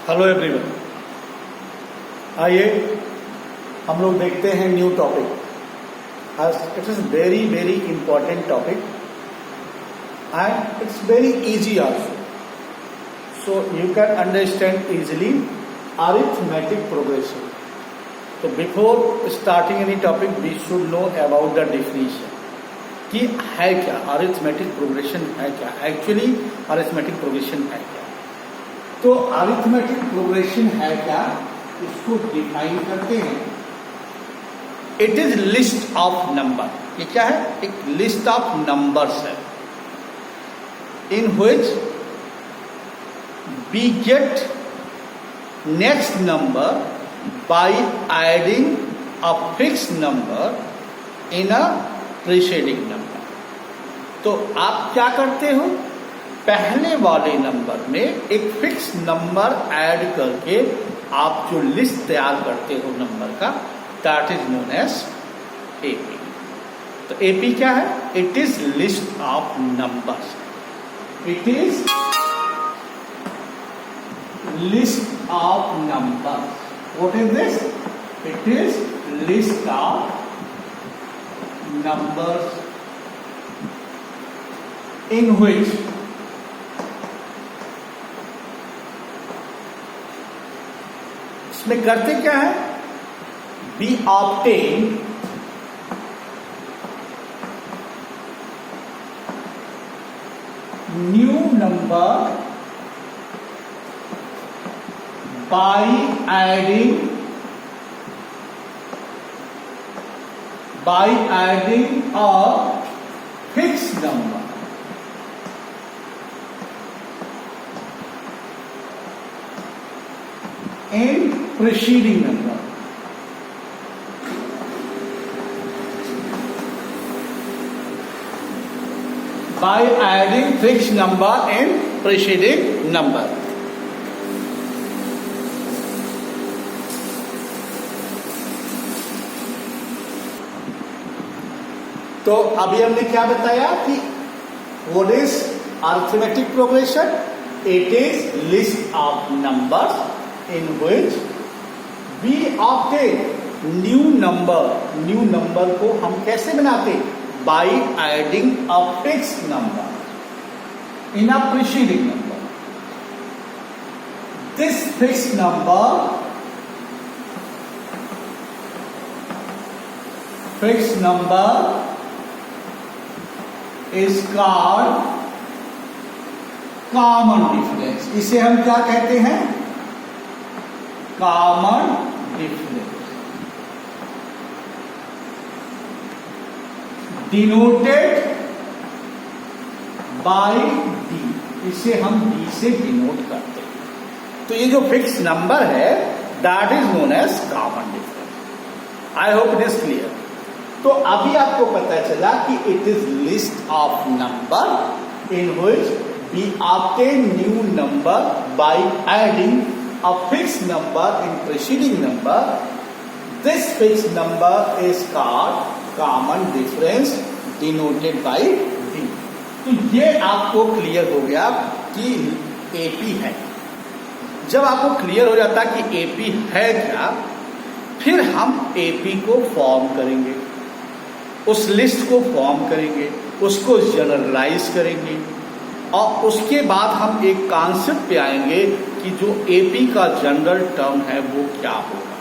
Hello everyone, आइए हम लोग देखते हैं न्यू टॉपिक। आज it is very very important topic and it's very easy also, so you can understand easily arithmetic progression. तो before starting any topic we should know about the definition कि है क्या अरिथमेटिक प्रोग्रेशन, है क्या actually arithmetic progression है क्या। तो arithmetic progression है क्या, इसको डिफाइन करते हैं। It is list of number. ये क्या है? एक लिस्ट ऑफ नंबर्स है in which we get next number by adding a fix number in a preceding number. तो आप क्या करते हो? पहले वाले नंबर में एक फिक्स नंबर ऐड करके आप जो लिस्ट तैयार करते हो नंबर का, that is known as AP. तो एपी क्या है? It is list of numbers. It is list of numbers. What is this? It is list of numbers in which इसमें करते क्या है? we obtain new number by adding a fixed number in preceding number। By adding fixed number in preceding number। तो अभी हमने क्या बताया कि what is arithmetic progression? It is list of numbers in which we obtain new number। New number को हम कैसे बनाते? by adding a fixed number in a preceding number। this fixed number is called common difference। इसे हम क्या कहते हैं? Common difference. Denoted by D. इसे हम डी से डिनोट करते हैं। तो ये जो फिक्स नंबर है that is known as common difference. I hope it is clear. तो अभी आपको पता चला कि it is list of number in which we obtain new number by adding a fixed number in preceding number। this fixed number is called common difference denoted by D। तो ये आपको clear हो गया कि एपी है। जब आपको clear हो जाता कि एपी है क्या, फिर हम एपी को फॉर्म करेंगे, उस लिस्ट को फॉर्म करेंगे, उसको जनरलाइज करेंगे और उसके बाद हम एक कॉन्सेप्ट पे आएंगे कि जो एपी का जनरल टर्म है वो क्या होगा।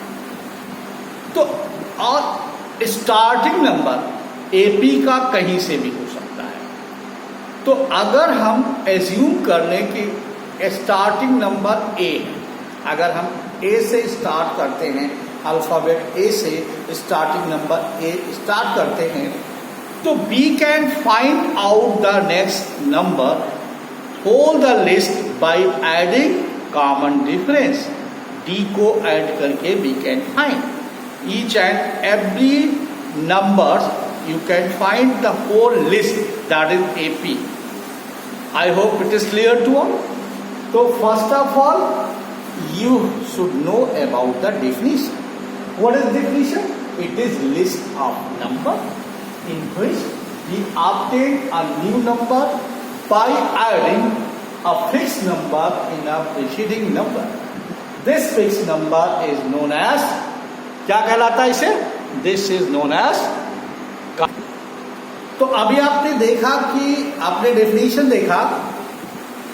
तो और स्टार्टिंग नंबर एपी का कहीं से भी हो सकता है। तो अगर हम एज्यूम कर लें कि स्टार्टिंग नंबर ए है, अगर हम ए से स्टार्ट करते हैं, अल्फाबेट ए से स्टार्टिंग नंबर ए स्टार्ट करते हैं, तो we can find out the next number whole the list by adding common difference. D को ऐड करके we can find each and every numbers. You can find the whole list that is AP. I hope it is clear to all. तो first of all you should know about the definition. What is definition? It is list of number in which we obtain a new number by adding a fixed number in a preceding number। This fix number is known as, क्या कहलाता है इसे? This is known as. तो अभी आपने देखा कि आपने डेफिनेशन देखा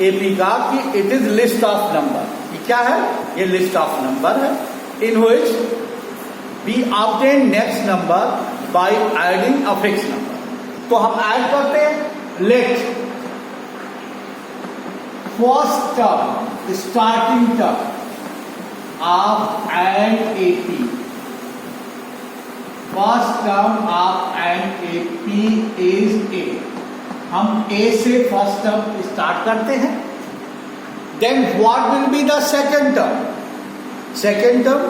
एपी का कि it is list of number. ये क्या है? ये लिस्ट ऑफ नंबर है in which we obtain next number by adding a fix number. तो हम ऐड करते हैं, let first term starting term of an AP, first term of an AP is a. हम ए से first term start करते हैं। Then what will be the second term? Second term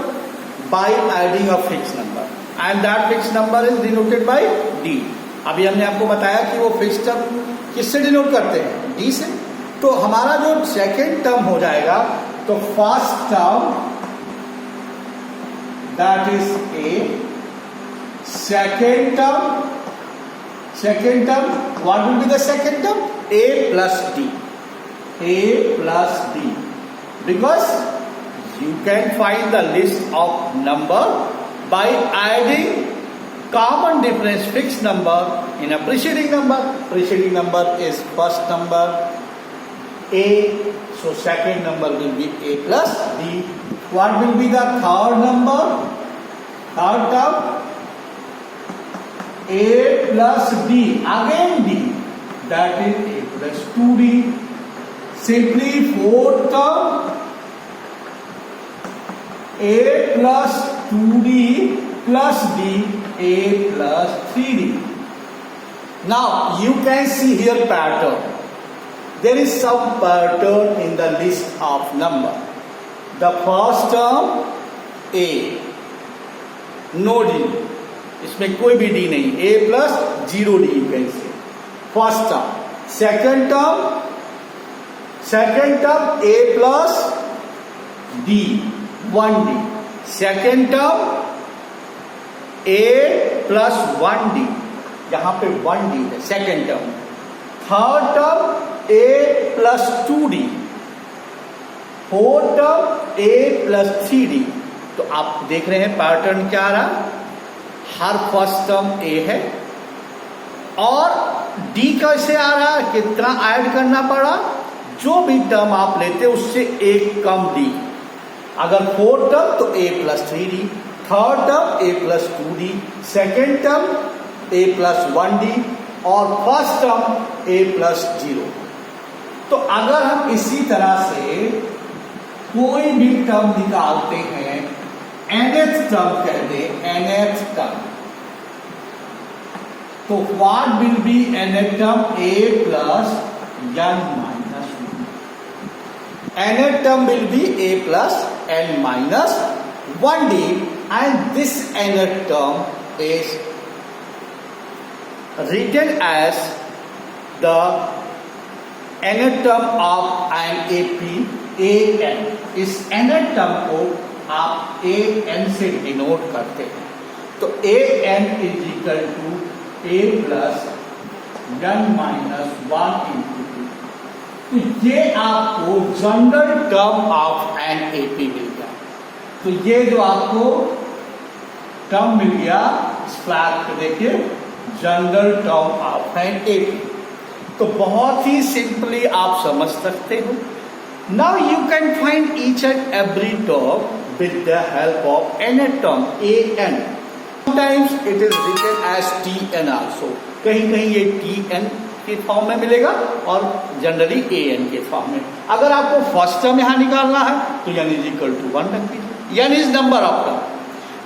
by adding a fix number and that fix number is denoted by D. अभी हमने आपको बताया कि वो फिक्स टर्म किससे डिनोट करते हैं? डी से। तो हमारा जो सेकेंड टर्म हो जाएगा, तो first term that is A, second term what will be the second term? A plus D, A plus D, because you can find the list of number by adding common difference fixed number in a preceding number. Preceding number is first number A, so second number will be A plus D. What will be the third number? Third term A plus D, again D, that is A plus 2D. Simply fourth term A plus 2D plus D, A plus 3D. Now you can see here pattern. There is some pattern in the list of number. The first term A, no D, इसमें कोई भी d नहीं, a plus 0 d you can say first term. Second term a plus d 1 d, second term a plus 1 d, यहां पे 1 d है second term. Third term a plus 2 d, fourth term a plus 3 d. तो आप देख रहे हैं pattern क्या आ रहा? हर फर्स्ट टर्म ए है और डी कैसे आ रहा है? कितना ऐड करना पड़ा? जो भी टर्म आप लेते उससे एक कम डी। अगर फोर्थ टर्म तो a plus 3 D, third term a plus 2 D, second term a plus 1 D और फर्स्ट टर्म ए प्लस 0। तो अगर हम इसी तरह से कोई भी टर्म निकालते हैं, nth टर्म कहते हैं, nth टर्म, तो what will B nth term? a plus n minus 1। nth term will be a plus n minus 1d and this nth term is written as the nth term of an AP an। इस nth term को आप a n से denote करते हैं। तो a n is equal to a plus n minus 1 into 2। तो ये आपको general term of an AP मिल गया। तो ये जो आपको टर्म मिल गया, इस फ्लैग को देखिए, general term of an AP. तो बहुत ही सिंपली आप समझ सकते हो। Now you can find each and every term with the help of nth term an. Sometimes it is written as tn also. कहीं ये tn के फॉर्म में मिलेगा और जनरली an के फॉर्म में। अगर आपको फर्स्ट टर्म यहां निकालना है तो n इज इक्वल टू 1 रख दीजिए। n is number of term,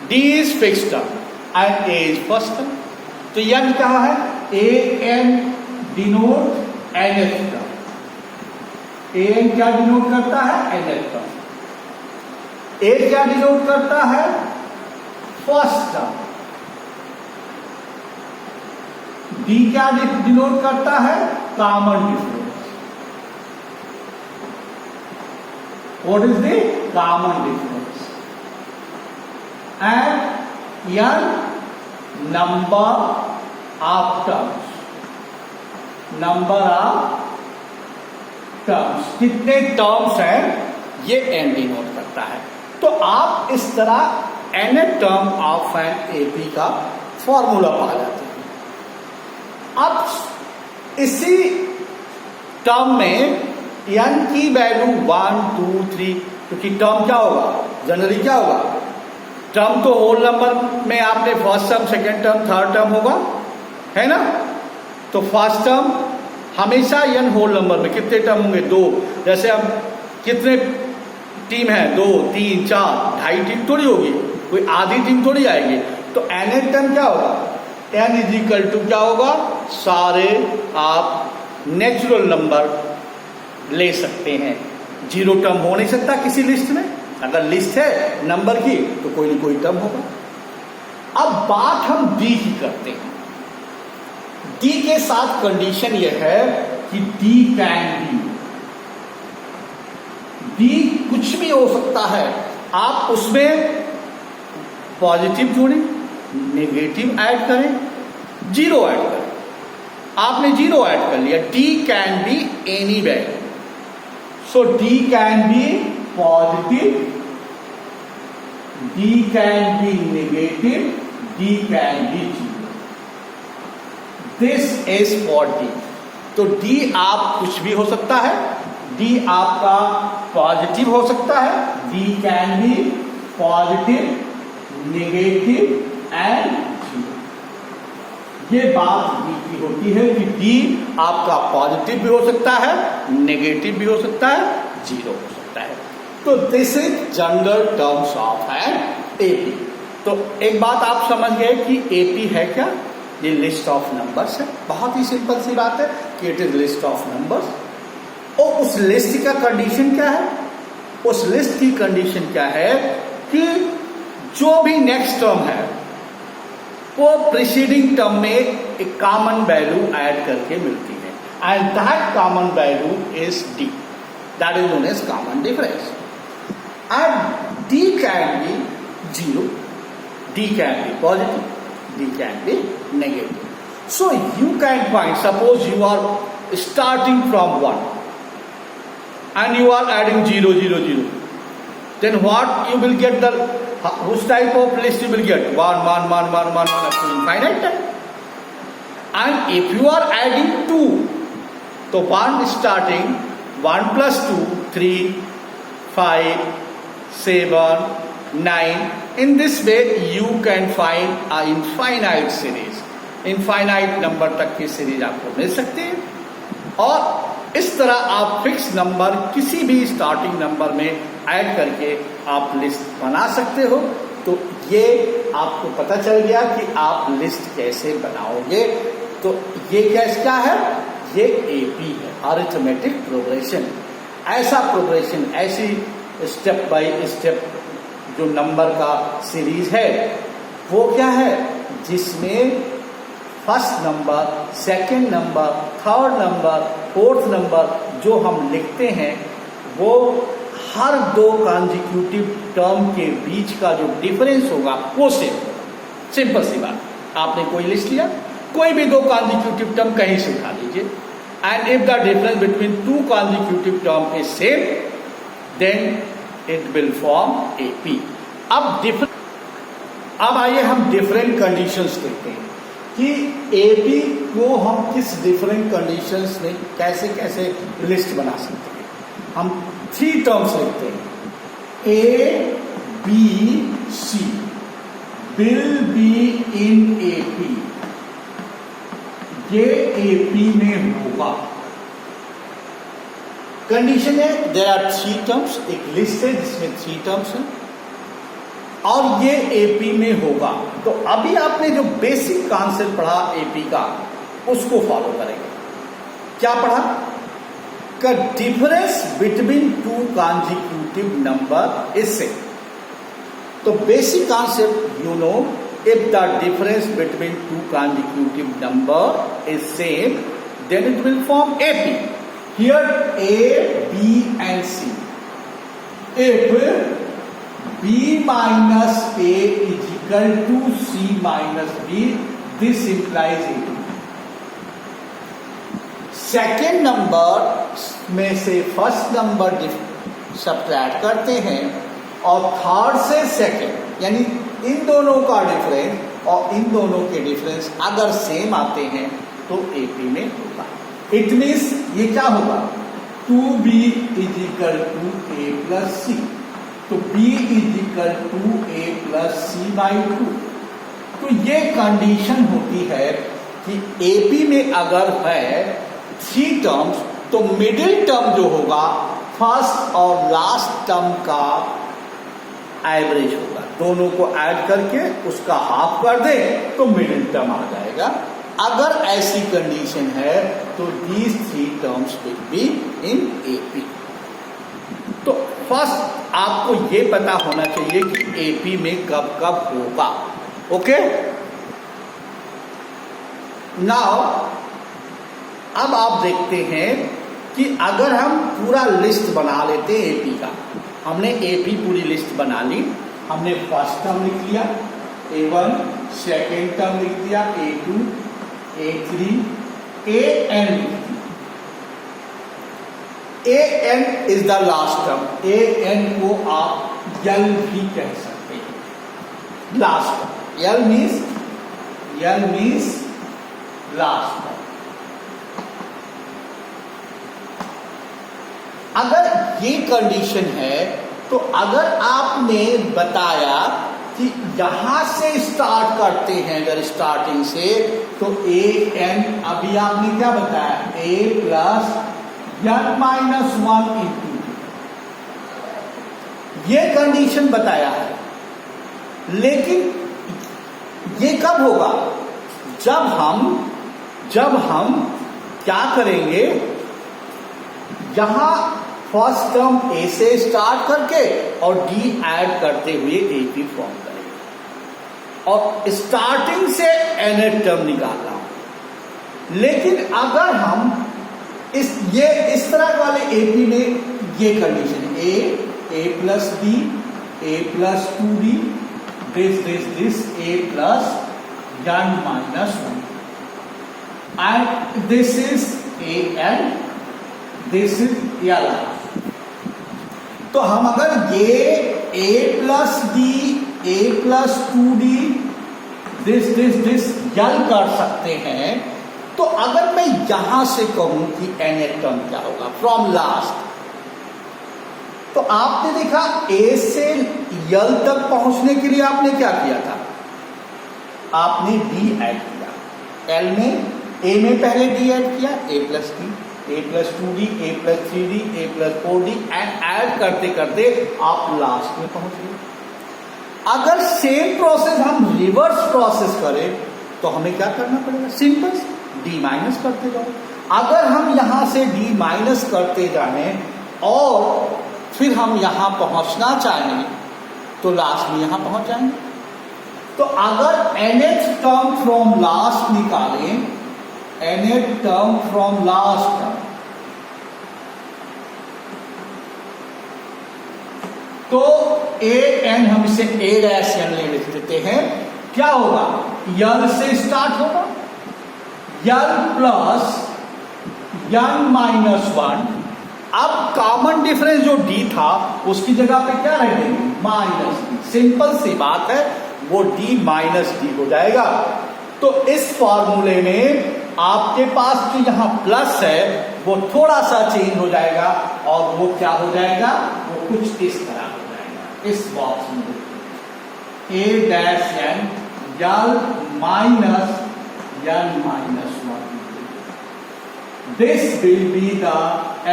d is fix term and a is first term. तो n क्या है? an denote nth term. an क्या डिनोट करता है? nth term. a क्या डिनोट करता है? First term. d क्या डिनोट करता है? Common difference. What is the common difference? And n number of terms. Number of terms, कितने टर्म्स हैं ये n डिनोट करता है। तो आप इस तरह n term of an AP का फॉर्मूला पा जाते हैं। अब इसी टर्म में n की वैल्यू 1 2 3, क्योंकि टर्म क्या होगा, जनरली क्या होगा, टर्म तो होल नंबर में आपने first term, second term, third term होगा, है ना। तो फर्स्ट टर्म हमेशा n होल नंबर में कितने टर्म होंगे, 2। जैसे अब कितने टीम है, 2 3 4, ढाई टीम थोड़ी होगी, कोई आधी टीम थोड़ी आएगी। तो n टर्म क्या होगा, n इज इक्वल टू क्या होगा, सारे आप नेचुरल नंबर ले सकते हैं। जीरो टर्म हो नहीं सकता किसी लिस्ट में। अगर लिस्ट है नंबर की तो कोई ना कोई टर्म होगा। अब बात हम डी की करते हैं। डी के साथ कंडीशन यह है कि डी कैन बी, डी कुछ भी हो सकता है। आप उसमें पॉजिटिव जोड़ें, नेगेटिव ऐड करें, जीरो ऐड करें। आपने जीरो ऐड कर लिया। D can be any value. So D can be positive, D can be negative, D can be zero. This is for D. तो डी आप कुछ भी हो सकता है। डी आपका पॉजिटिव हो सकता है, D can be positive, negative and zero. ये बात डी की होती है कि डी आपका पॉजिटिव भी हो सकता है, नेगेटिव भी हो सकता है, जीरो हो सकता है। तो this is general terms of an AP. तो एक बात आप समझ गए कि एपी है क्या, ये लिस्ट ऑफ नंबर्स है। बहुत ही सिंपल सी बात है कि it is list of numbers. और उस लिस्ट का कंडीशन क्या है, उस लिस्ट की कंडीशन क्या है कि जो भी नेक्स्ट टर्म है वो प्रीसीडिंग टर्म में एक कॉमन वैल्यू ऐड करके मिलती है, and that common value is D, that is known as common difference. And D can be zero, D can be positive, D can be negative. So you can find, suppose you are starting from 1 and you are adding 0, 0, 0. Then what you will get, the whose type of list you will get? 1, 1, 1, 1, 1, 1 up to infinite time. And if you are adding 2, so 1 is starting 1 plus 2, 3, 5, 7, 9. In this way you can find an infinite series. Infinite number तक की series आपको मिल सकती है, और इस तरह आप fix number किसी भी स्टार्टिंग नंबर में ऐड करके आप लिस्ट बना सकते हो. तो ये आपको पता चल गया कि आप लिस्ट कैसे बनाओगे. तो ये क्या है, ये एपी है, अरिथमेटिक प्रोग्रेशन. ऐसा प्रोग्रेशन, ऐसी स्टेप बाय स्टेप जो नंबर का सीरीज है वो क्या है, जिसमें first number, second number, third number, fourth number जो हम लिखते हैं वो हर दो कॉन्जिक्यूटिव टर्म के बीच का जो डिफरेंस होगा वो सेम होगा. सिंपल सी बात. आपने कोई लिस्ट लिया, कोई भी दो कॉन्जिक्यूटिव टर्म कहीं से उठा लीजिए, and if the difference between two consecutive term is same then it will form AP. अब आइए हम डिफरेंट कंडीशंस देखते हैं कि एपी को हम किस डिफरेंट कंडीशंस में कैसे कैसे लिस्ट बना सकते हैं. हम 3 टर्म्स लिखते हैं, A B C will be in AP. ये एपी में होगा. कंडीशन है देयर आर 3 टर्म्स. एक लिस्ट है जिसमें 3 टर्म्स हैं और ये एपी में होगा. तो अभी आपने जो बेसिक कॉन्सेप्ट पढ़ा एपी का उसको फॉलो करेंगे. क्या पढ़ा, का difference between two consecutive number is same. तो basic concept you know, if the difference between two consecutive number is same then it will form AP. Here a b and c. If B minus A is equal to C minus B, this implies AP. Second number में से first number subtract करते हैं और third से second यानी इन दोनों का difference और इन दोनों के डिफरेंस अगर सेम आते हैं तो एपी में होगा। इट मीन्स ये क्या होगा 2b is equal to a plus c. तो b is equal to a plus c by 2। तो ये कंडीशन होती है कि एपी में अगर है 3 टर्म्स तो मिडिल टर्म जो होगा फर्स्ट और लास्ट टर्म का एवरेज होगा। दोनों को ऐड करके उसका हाफ कर दे तो मिडिल टर्म आ जाएगा। अगर ऐसी कंडीशन है तो these 3 terms will be in AP। तो फर्स्ट आपको ये पता होना चाहिए कि AP में कब कब होगा। ओके, नाउ अब आप देखते हैं कि अगर हम पूरा लिस्ट बना लेते हैं एपी का। हमने एपी पूरी लिस्ट बना ली। हमने फर्स्ट टर्म लिख लिया A1, सेकेंड टर्म लिख दिया A2, A3, AN लिख दिया। AN is the last term. AN को आप यल भी कह सकते हैं, लास्ट टर्म। यल मीन्स लास्ट टर्म। अगर ये कंडीशन है तो अगर आपने बताया कि यहां से स्टार्ट करते हैं अगर स्टार्टिंग से तो ए एन, अभी आपने क्या बताया a plus n minus 1 into, ये कंडीशन बताया है। लेकिन ये कब होगा जब हम क्या करेंगे, यहां फर्स्ट टर्म ए से स्टार्ट करके और डी ऐड करते हुए एपी फॉर्म करेंगे और स्टार्टिंग से nth टर्म निकालना हो। लेकिन अगर हम इस तरह वाले एपी में ये condition a plus b, a plus 2b, this a plus n minus 1 and this is a and this is l. तो हम अगर ये a plus d, a plus 2d, this l कर सकते हैं। तो अगर मैं यहां से कहूं कि nth टर्म क्या होगा फ्रॉम लास्ट, तो आपने देखा a से यल तक पहुंचने के लिए आपने क्या किया था, आपने d ऐड किया। l में a में पहले d ऐड किया, a plus d, a plus 2d, a plus 3d, a plus 4d and add करते करते आप लास्ट में पहुंच गए। अगर सेम प्रोसेस हम रिवर्स प्रोसेस करें तो हमें क्या करना पड़ेगा, सिंपल d माइनस करते जाओ। अगर हम यहां से d माइनस करते जाएं और फिर हम यहां पहुंचना चाहें तो लास्ट में यहां पहुंच जाएंगे। तो अगर nth टर्म फ्रॉम लास्ट निकालें, nth term from last term, तो a n हम इसे a डैश n ले लिख देते हैं। क्या होगा, यल से स्टार्ट होगा, यल प्लस n माइनस 1। अब कॉमन डिफरेंस जो d था उसकी जगह पे क्या रख देंगे, माइनस d। सिंपल सी बात है, वो d माइनस d हो जाएगा। तो इस फॉर्मूले में आपके पास जो यहां प्लस है वो थोड़ा सा चेंज हो जाएगा और वो क्या हो जाएगा, वो कुछ इस तरह हो जाएगा। इस बॉक्स में a dash n L minus n minus 1, this will be the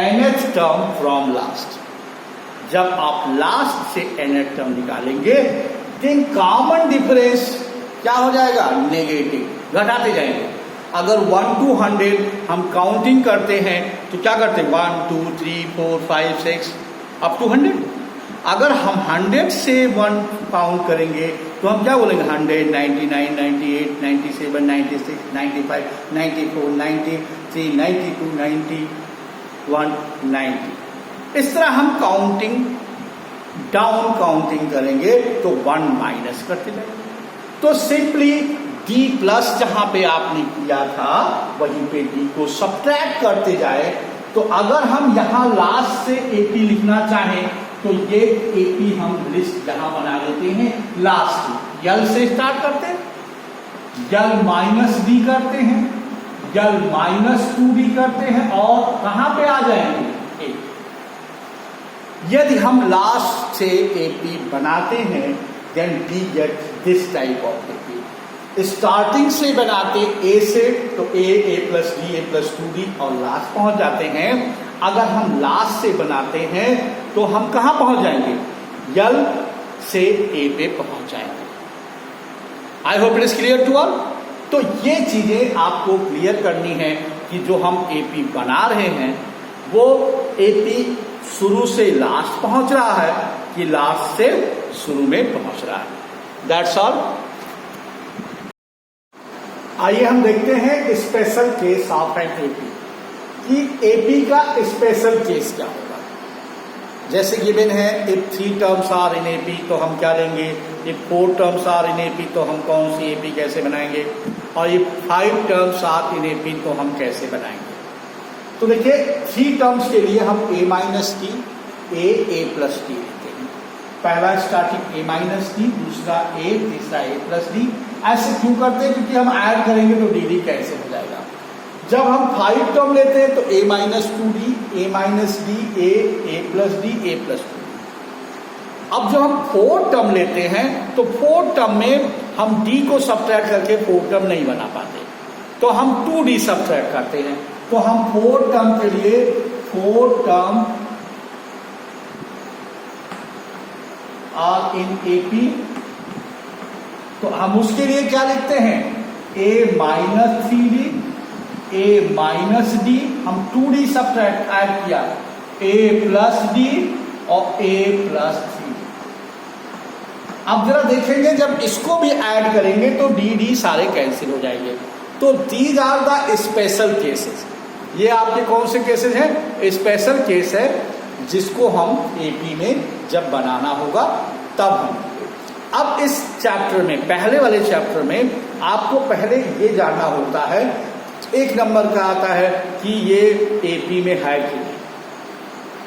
nth term from last. जब आप लास्ट से nth टर्म निकालेंगे देन कॉमन डिफरेंस क्या हो जाएगा, नेगेटिव, घटाते जाएंगे। अगर 1 to 100 हम काउंटिंग करते हैं तो क्या करते हैं, 1 2 3 4 5 6 अप टू 100। अगर हम 100 से 1 काउंट करेंगे तो हम क्या बोलेंगे, 100 99 98 97 96 95 94 93 92 91 90। इस तरह हम काउंटिंग डाउन काउंटिंग करेंगे तो 1 माइनस करते जाएंगे। तो सिंपली d प्लस जहां पे आपने किया था वहीं पे d को सब्ट्रैक्ट करते जाए। तो अगर हम यहां लास्ट से 80 लिखना चाहें तो ये एपी हम लिस्ट यहां बना लेते हैं लास्ट यल से स्टार्ट करते हैं, यल माइनस डी करते हैं, यल माइनस 2d करते हैं और कहां पे आ जाएंगे ए। यदि हम लास्ट से एपी बनाते हैं then we get this type of AP. Starting से बनाते ए से तो a plus d a plus 2d और लास्ट पहुंच जाते हैं। अगर हम लास्ट से बनाते हैं तो हम कहां पहुंच जाएंगे, यल से ए पे पहुंच जाएंगे। I hope it is clear to all. तो ये चीजें आपको क्लियर करनी है कि जो हम एपी बना रहे हैं वो एपी शुरू से लास्ट पहुंच रहा है कि लास्ट से शुरू में पहुंच रहा है। That's all. आइए हम देखते हैं special case of an AP कि एपी का स्पेशल केस क्या होगा। जैसे गिवन है if 3 terms are in AP तो हम क्या लेंगे, if 4 terms are in AP तो हम कौन सी एपी कैसे बनाएंगे, और if 5 terms are in AP तो हम कैसे बनाएंगे। तो देखिए 3 टर्म्स के लिए हम a minus T A plus T लेते हैं। पहला स्टार्टिंग a माइनस टी, दूसरा a, तीसरा a प्लस डी। ऐसे क्यों करते हैं, क्योंकि हम ऐड करेंगे तो डी डी कैसे हो जाएगा। जब हम 5 टर्म लेते हैं तो a minus 2d, a minus D, a plus d, a plus 2d। अब जब हम 4 टर्म लेते हैं तो 4 टर्म में हम d को सब्ट्रैक्ट करके 4 टर्म नहीं बना पाते, तो हम 2d सब्ट्रैक्ट करते हैं। तो हम 4 टर्म के लिए 4 टर्म आर इन एपी, तो हम उसके लिए क्या लिखते हैं, a minus 3d, a minus D, हम 2d सब्ट्रैक्ट ऐड किया, a प्लस डी और a प्लस 3। अब जरा देखेंगे जब इसको भी ऐड करेंगे तो डी डी सारे कैंसिल हो जाएंगे। तो these are the special cases. ये आपके कौन से केसेस हैं, स्पेशल केस है जिसको हम एपी में जब बनाना होगा तब हम। अब इस चैप्टर में, पहले वाले चैप्टर में आपको पहले ये जानना होता है, 1 नंबर का आता है कि ये एपी में है कि नहीं,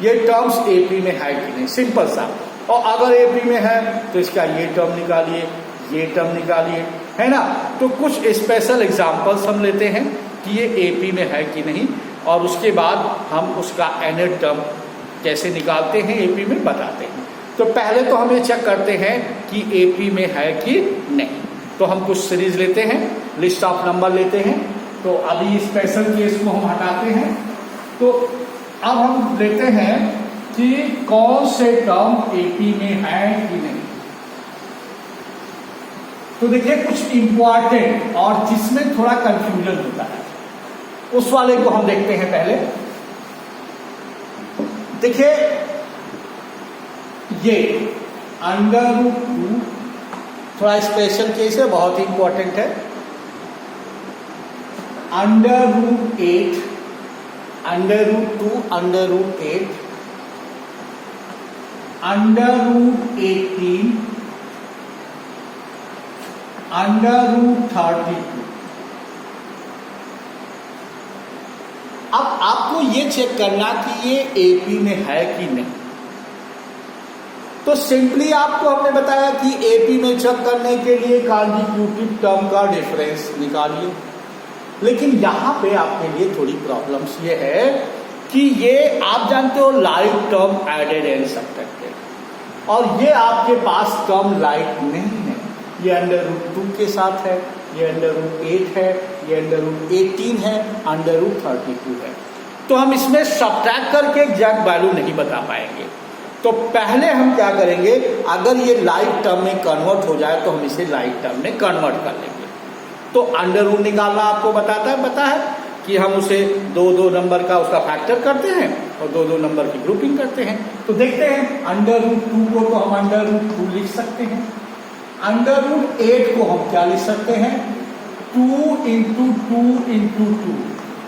ये टर्म्स एपी में है कि नहीं, सिंपल सा। और अगर एपी में है तो इसका ये टर्म निकालिए, ये टर्म निकालिए, है ना। तो कुछ स्पेशल एग्जांपल्स हम लेते हैं कि ये एपी में है कि नहीं, और उसके बाद हम उसका एनएड टर्म कैसे निकालते हैं एपी में बताते हैं। तो पहले तो हम ये चेक करते हैं कि एपी में है कि नहीं। तो हम कुछ सीरीज लेते हैं, लिस्ट ऑफ नंबर लेते हैं। तो अभी स्पेशल केस को हम हटाते हैं। तो अब हम लेते हैं कि कौन से टर्म एपी में है कि नहीं। तो देखिए कुछ इंपॉर्टेंट और जिसमें थोड़ा कंफ्यूजन होता है उस वाले को हम देखते हैं पहले। देखिए ये √2 थोड़ा स्पेशल केस है, बहुत ही इंपॉर्टेंट है। √8, √2, √8, √18, √32। अब आपको ये चेक करना कि ये एपी में है कि नहीं। तो सिंपली आपको हमने बताया कि एपी में चेक करने के लिए कॉन्जिक्यूटिव टर्म का डिफरेंस निकालिए। लेकिन यहां पे आपके लिए थोड़ी प्रॉब्लम्स ये है कि ये आप जानते हो like term added and subtracted, और ये आपके पास टर्म लाइट नहीं है। ये √2 के साथ है, ये √8 है, ये √18 है, √32 है। तो हम इसमें सब्ट्रैक्ट करके एग्जैक्ट वैल्यू नहीं बता पाएंगे। तो पहले हम क्या करेंगे, अगर ये लाइट टर्म में कन्वर्ट हो जाए तो हम इसे लाइट टर्म में कन्वर्ट कर लेंगे। तो √, निकालना आपको पता है कि हम उसे 2-2 नंबर का उसका फैक्टर करते हैं और 2-2 नंबर की ग्रुपिंग करते हैं। तो देखते हैं √2 को तो हम √2 लिख सकते हैं, √8 को हम क्या लिख सकते हैं, 2 × 2 × 2।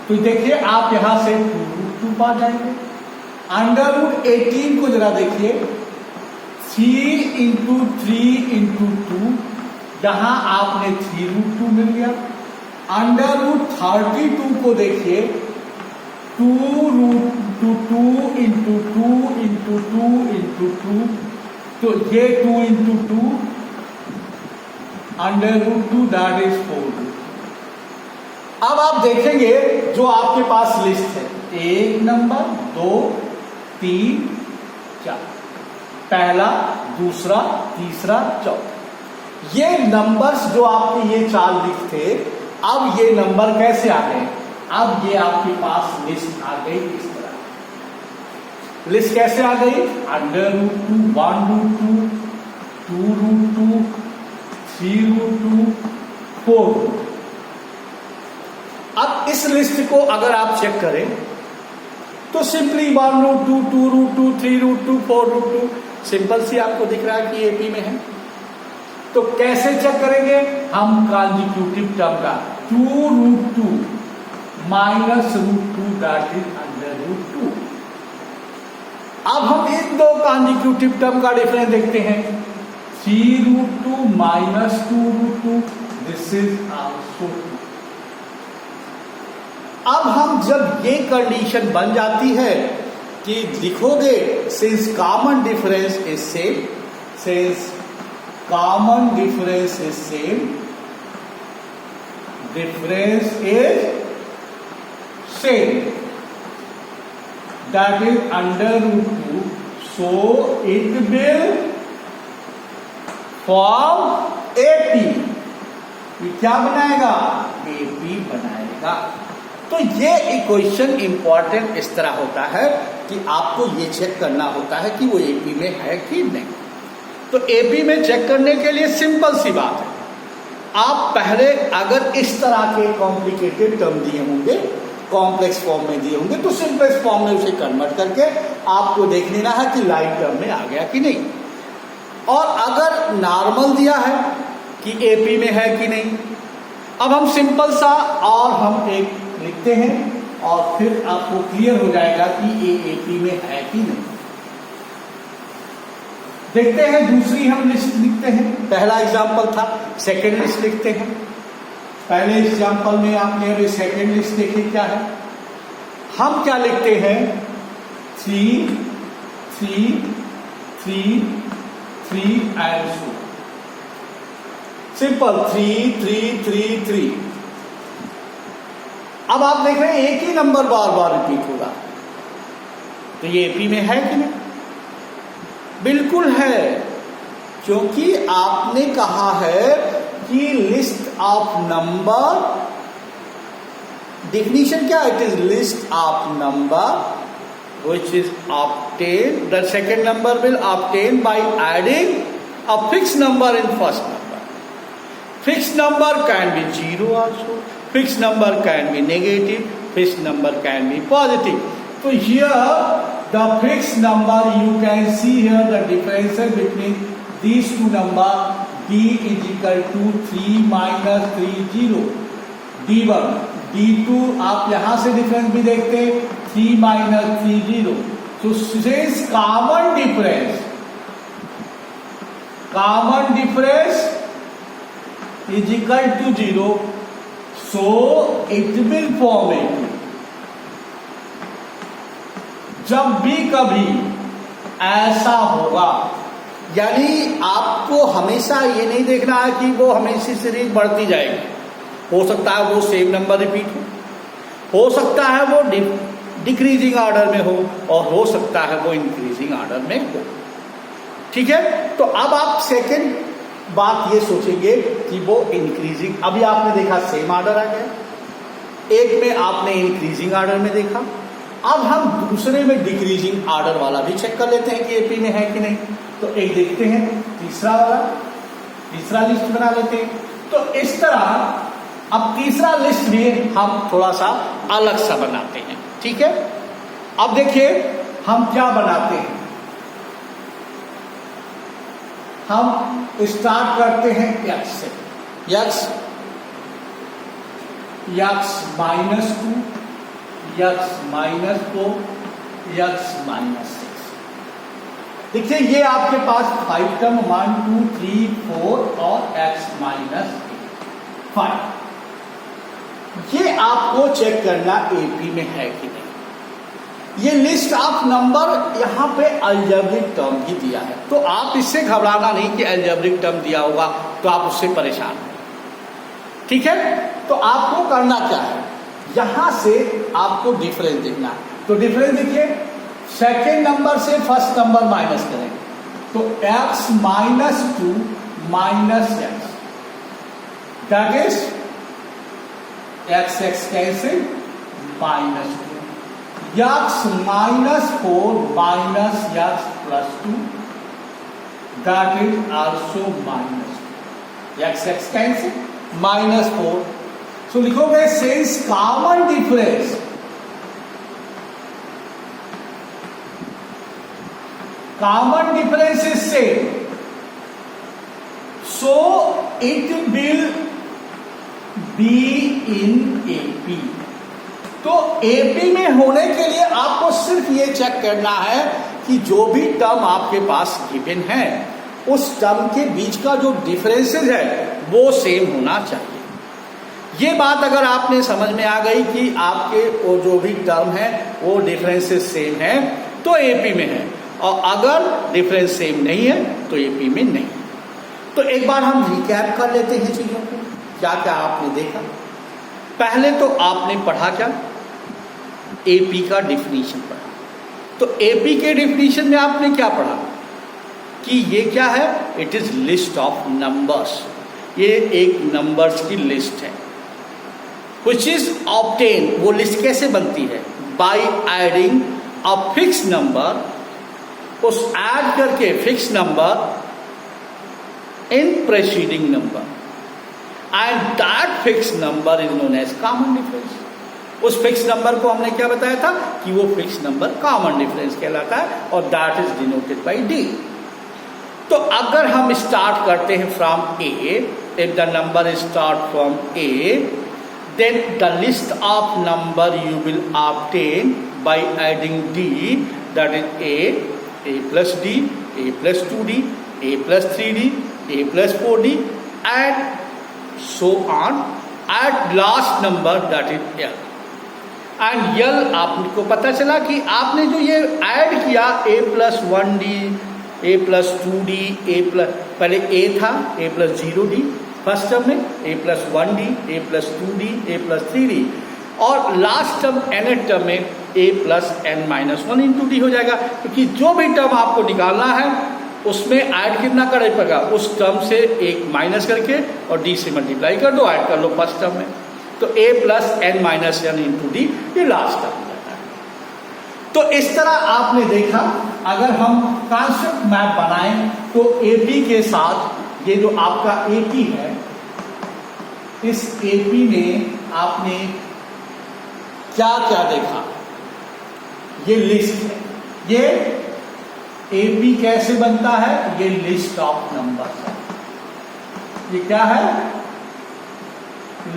तो देखिए आप यहां से 2√2 पा जाएंगे। √18 को जरा देखिए, 3 × 3 × 2, यहां आपने 3√2 मिल गया। √32 को देखिए, 2 into two into two into two into two, तो ये 2 इंटू टू √2 दैट इज 4। अब आप देखेंगे जो आपके पास लिस्ट है, 1 नंबर 2 3 4, पहला दूसरा तीसरा चौथा, ये नंबर्स जो आपके ये 4 लिस्ट थे, अब ये नंबर कैसे आ गए? अब ये आपके पास लिस्ट आ गई इस तरह। लिस्ट कैसे आ गई? √2 1√2 2√2 3√2 4। अब इस लिस्ट को अगर आप चेक करें तो सिंपली 1√2 2√2 3√2 4√2 सिंपल सी आपको दिख रहा है कि एपी में है। तो कैसे चेक करेंगे? हम कॉन्जिक्यूटिव टर्म का 2√2 -√2 दैट इज √2। अब हम इन दो कॉन्जिक्यूटिव टर्म का डिफरेंस देखते हैं। 3√2 -2√2 दिस इज आल्सो 2। अब हम जब ये कंडीशन बन जाती है कि लिखोगे since common difference is same, since common difference is same, difference is same that is √2, so it will form AP. ये क्या बनाएगा? एपी बनाएगा। तो ये इक्वेशन इंपॉर्टेंट इस तरह होता है कि आपको ये चेक करना होता है कि वो एपी में है कि नहीं। तो एपी में चेक करने के लिए सिंपल सी बात है, आप पहले अगर इस तरह के कॉम्प्लिकेटेड टर्म दिए होंगे, कॉम्प्लेक्स फॉर्म में दिए होंगे, तो सिंपलेक्स फॉर्म में उसे कन्वर्ट करके आपको देख लेना है कि लाइट टर्म में आ गया कि नहीं। और अगर नॉर्मल दिया है कि एपी में है कि नहीं, अब हम सिंपल सा और हम एक लिखते हैं और फिर आपको क्लियर हो जाएगा कि ये एपी में है कि नहीं। देखते हैं दूसरी हम लिस्ट लिखते हैं। पहला एग्जांपल था, सेकंड लिस्ट लिखते हैं। पहले एग्जांपल में आपने अभी सेकंड लिस्ट देखी क्या है। हम क्या लिखते हैं? 3 3 3 3 एंड सो सिंपल 3 3 3 3। अब आप देख रहे हैं एक ही नंबर बार बार रिपीट होगा, तो ये एपी में है कि नहीं? बिल्कुल है, क्योंकि आपने कहा है कि लिस्ट ऑफ नंबर, डेफिनेशन क्या? It is list of number which is obtain, the second number will obtain by adding a fix number in first number. Fix number can be 0 also, fixed number can be negative, fixed number can be positive. So here the fixed number, you can see here the difference between these two number. D is equal to 3 minus 3 0, D1 D2 आप यहां से difference भी देखते हैं 3 minus 3 0. So since common difference is equal to 0, so it will form AP. जब भी कभी ऐसा होगा, यानी आपको हमेशा ये नहीं देखना है कि वो हमेशा सीरीज बढ़ती जाएगी। हो सकता है वो सेम नंबर रिपीट हो सकता है वो डिक्रीजिंग ऑर्डर में हो, और हो सकता है वो इंक्रीजिंग ऑर्डर में हो। ठीक है, तो अब आप सेकंड बात ये सोचेंगे कि वो इंक्रीजिंग, अभी आपने देखा सेम ऑर्डर आ गया, एक में आपने इंक्रीजिंग ऑर्डर में देखा। अब हम दूसरे में डिक्रीजिंग ऑर्डर वाला भी चेक कर लेते हैं कि एपी में है कि नहीं। तो एक देखते हैं तीसरा वाला, तीसरा लिस्ट बना लेते हैं। तो इस तरह अब तीसरा लिस्ट भी हम थोड़ा सा अलग सा बनाते हैं। ठीक है, अब देखिए हम क्या बनाते हैं। हम स्टार्ट करते हैं x से, x -2, x -4, x -6। देखिए ये आपके पास 5 टर्म 1 2 3 4 और x -5, ये आपको चेक करना एपी में है कि नहीं। ये लिस्ट ऑफ नंबर यहाँ पे अलजेब्रिक टर्म ही दिया है, तो आप इससे घबराना नहीं कि अलजेब्रिक टर्म दिया होगा तो आप उससे परेशान हैं। ठीक है, तो आपको करना क्या है, यहां से आपको डिफरेंस देखना है। तो डिफरेंस देखिए, सेकेंड नंबर से फर्स्ट नंबर माइनस करेंगे तो x minus 2 minus x, that is x cancel minus 2, x minus 4 minus x plus 2, that is also minus 2, x cancel minus 4। सो लिखोगे since common difference, common difference is same, so it will be in AP। तो AP में होने के लिए आपको सिर्फ ये check करना है कि जो भी टर्म आपके पास गिवन है उस टर्म के बीच का जो डिफरेंसेस है वो सेम होना चाहिए। ये बात अगर आपने समझ में आ गई कि आपके वो जो भी टर्म है वो डिफरेंसेस सेम है तो AP में है, और अगर डिफरेंस सेम नहीं है तो एपी में नहीं। तो एक बार हम रिकैप कर लेते हैं चीजों को, क्या क्या आपने देखा। पहले तो आपने पढ़ा क्या, एपी का डिफिनीशन पढ़ा। तो एपी के डिफिनीशन में आपने क्या पढ़ा कि ये क्या है, it is list of numbers, ये एक नंबर्स की लिस्ट है विच इज ऑब्टेन। वो लिस्ट कैसे बनती है, by adding a fix number, उस ऐड करके fix number in preceding number, and that fix number is known as common difference. उस फिक्स नंबर को हमने क्या बताया था कि वो फिक्स नंबर कॉमन डिफरेंस कहलाता है, और that is denoted by D. तो अगर हम स्टार्ट करते हैं from A, if the number start from A, then the list of number you will obtain by adding D, that is a plus d, a plus 2d, a plus 3d, a plus 4d, and so on at last number that is l। and l आपको पता चला कि आपने जो ये add किया a plus 1d, a plus 2d, a plus, पहले a था a plus 0d first term में, a plus 1d, a plus 2d, a plus 3d, और लास्ट टर्म nth टर्म में a plus n minus 1 into D हो जाएगा, क्योंकि जो भी टर्म आपको निकालना है उसमें ऐड कितना करना पड़ेगा, उस टर्म से एक माइनस करके और डी से मल्टीप्लाई कर दो, ऐड कर लो फर्स्ट टर्म में, तो a plus n minus 1 into D ये लास्ट टर्म हो जाता है। तो इस तरह आपने देखा, अगर हम कॉन्सेप्ट मैप बनाएं तो AP के साथ ये जो आपका AP है, इस AP में आपने क्या क्या देखा, ये लिस्ट है, ये एपी कैसे बनता है, ये लिस्ट ऑफ नंबर्स है। ये क्या है,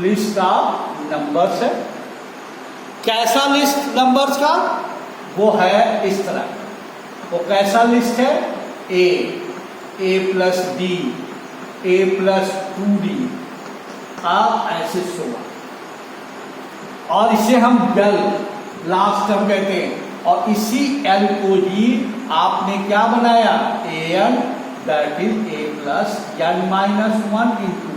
लिस्ट ऑफ नंबर्स है। कैसा लिस्ट नंबर्स का, वो है इस तरह, वो कैसा लिस्ट है, ए plus d, a plus 2d, आप ऐसे सोवा, और इसे हम एल लास्ट टर्म कहते हैं, और इसी एल को ही आपने क्या बनाया, N, that is A plus N minus 1 into.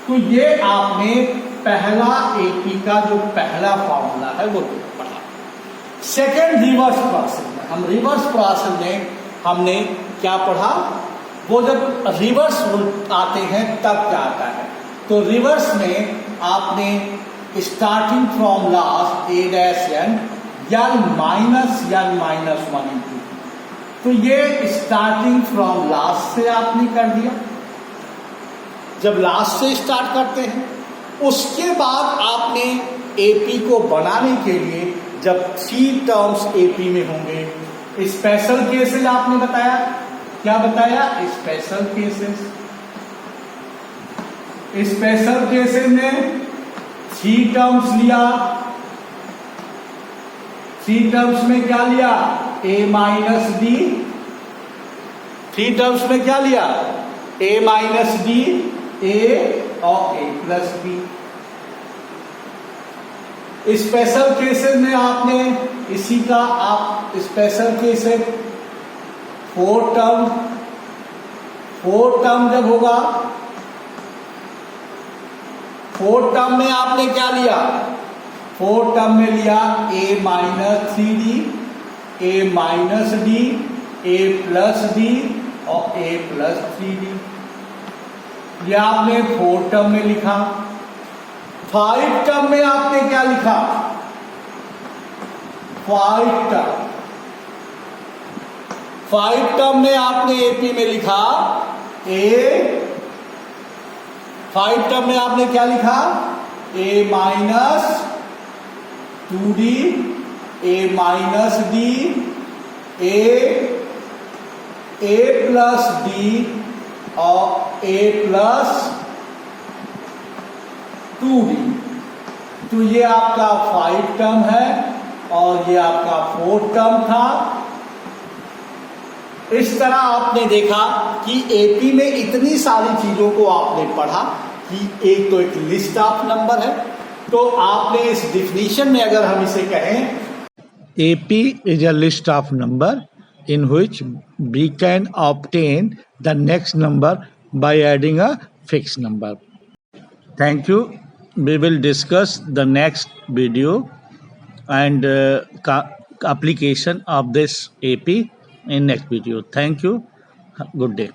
तो ये आपने पहला एपी का जो पहला फॉर्मूला है वो पढ़ा। सेकेंड रिवर्स प्रोसेस में, हम रिवर्स प्रोसेस में हमने क्या पढ़ा, वो जब रिवर्स आते हैं तब क्या आता है। तो रिवर्स में आपने starting from last A dash N minus 1 into, तो ये स्टार्टिंग फ्रॉम लास्ट से आपने कर दिया। जब लास्ट से स्टार्ट करते हैं, उसके बाद आपने एपी को बनाने के लिए जब 3 टर्म्स एपी में होंगे, स्पेशल केसेस आपने बताया, क्या बताया, स्पेशल केसेस। स्पेशल केसेस में 3 टर्म्स लिया, 3 टर्म्स में क्या लिया, a माइनस डी, 3 टर्म्स में क्या लिया, a माइनस डी, a और a plus B. Special cases में आपने इसी का आप स्पेशल केस है। 4 टर्म जब होगा, 4 टर्म में आपने क्या लिया, 4 टर्म में लिया a minus 3d, a minus d, a plus d और a प्लस 3d। ये आपने 4 टर्म में लिखा। 5 टर्म में आपने क्या लिखा, 5 टर्म में आपने एपी में लिखा फाइव टर्म में आपने क्या लिखा, a minus 2d, a minus d, a plus d और a प्लस 2d। तो ये आपका 5 टर्म है और ये आपका 4 टर्म था। इस तरह आपने देखा कि एपी में इतनी सारी चीजों को आपने पढ़ा कि एक तो एक लिस्ट ऑफ नंबर है। तो आपने इस डिफिनीशन में अगर हम इसे कहें, AP is a list of number in which we can obtain the next number by adding a fixed number. Thank you. We will discuss the next video and application of this AP in next video. Thank you. Good day.